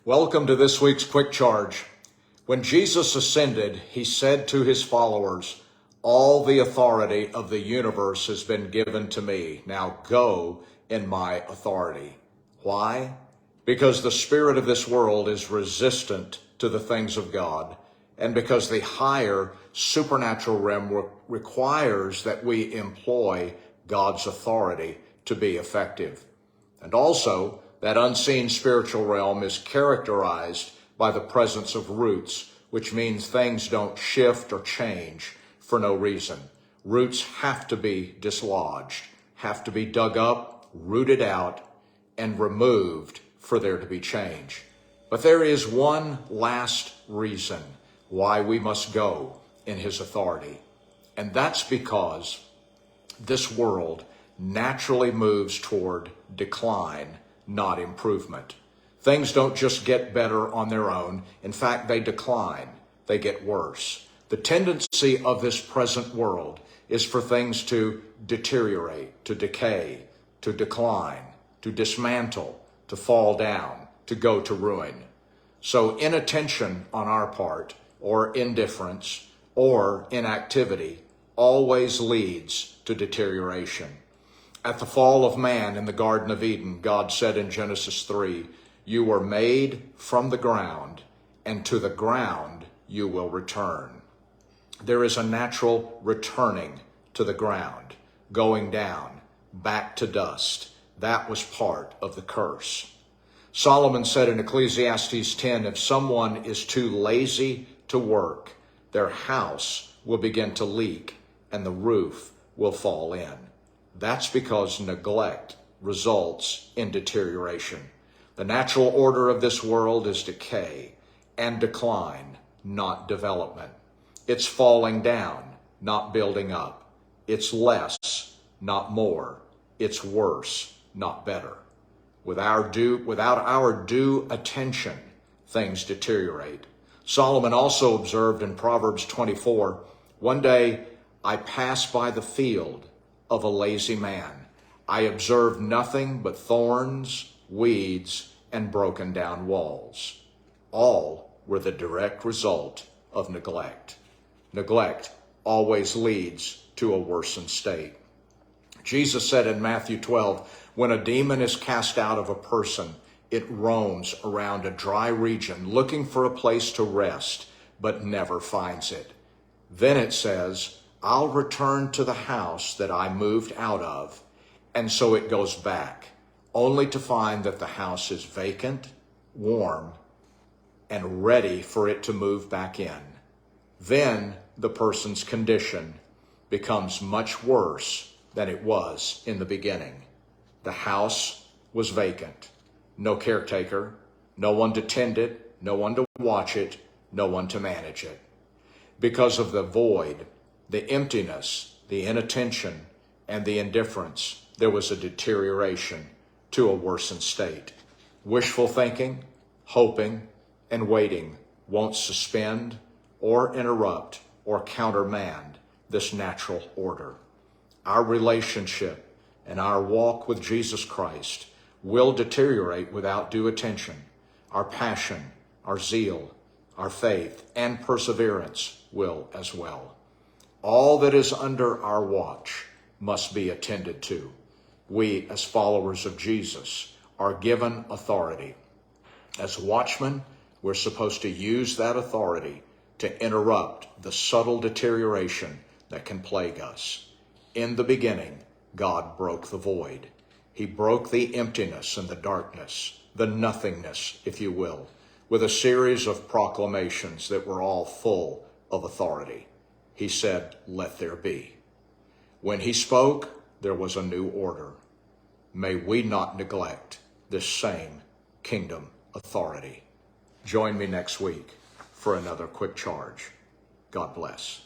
Welcome to this week's Quick Charge. When Jesus ascended, he said to his followers, "All the authority of the universe has been given to me. Now go in my authority." Why? Because the spirit of this world is resistant to the things of God, and because the higher supernatural realm requires that we employ God's authority to be effective. And also, that unseen spiritual realm is characterized by the presence of roots, which means things don't shift or change for no reason. Roots have to be dislodged, have to be dug up, rooted out, and removed for there to be change. But there is one last reason why we must go in his authority, and that's because this world naturally moves toward decline, not improvement. Things don't just get better on their own. In fact, they decline. They get worse. The tendency of this present world is for things to deteriorate, to decay, to decline, to dismantle, to fall down, to go to ruin. So inattention on our part, or indifference, or inactivity always leads to deterioration. At the fall of man in the Garden of Eden, God said in Genesis 3, "You were made from the ground, and to the ground you will return." There is a natural returning to the ground, going down, back to dust. That was part of the curse. Solomon said in Ecclesiastes 10, if someone is too lazy to work, their house will begin to leak and the roof will fall in. That's because neglect results in deterioration. The natural order of this world is decay and decline, not development. It's falling down, not building up. It's less, not more. It's worse, not better. Without our due attention, things deteriorate. Solomon also observed in Proverbs 24, "One day I passed by the field of a lazy man. I observed nothing but thorns, weeds, and broken down walls." All were the direct result of neglect. Neglect always leads to a worsened state. Jesus said in Matthew 12, when a demon is cast out of a person, it roams around a dry region looking for a place to rest, but never finds it. Then it says, "I'll return to the house that I moved out of." And so it goes back, only to find that the house is vacant, warm, and ready for it to move back in. Then the person's condition becomes much worse than it was in the beginning. The house was vacant, no caretaker, no one to tend it, no one to watch it, no one to manage it. Because of the void, the emptiness, the inattention, and the indifference, there was a deterioration to a worsened state. Wishful thinking, hoping, and waiting won't suspend or interrupt or countermand this natural order. Our relationship and our walk with Jesus Christ will deteriorate without due attention. Our passion, our zeal, our faith, and perseverance will as well. All that is under our watch must be attended to. We, as followers of Jesus, are given authority. As watchmen, we're supposed to use that authority to interrupt the subtle deterioration that can plague us. In the beginning, God broke the void. He broke the emptiness and the darkness, the nothingness, if you will, with a series of proclamations that were all full of authority. He said, "Let there be." When he spoke, there was a new order. May we not neglect this same kingdom authority. Join me next week for another Quick Charge. God bless.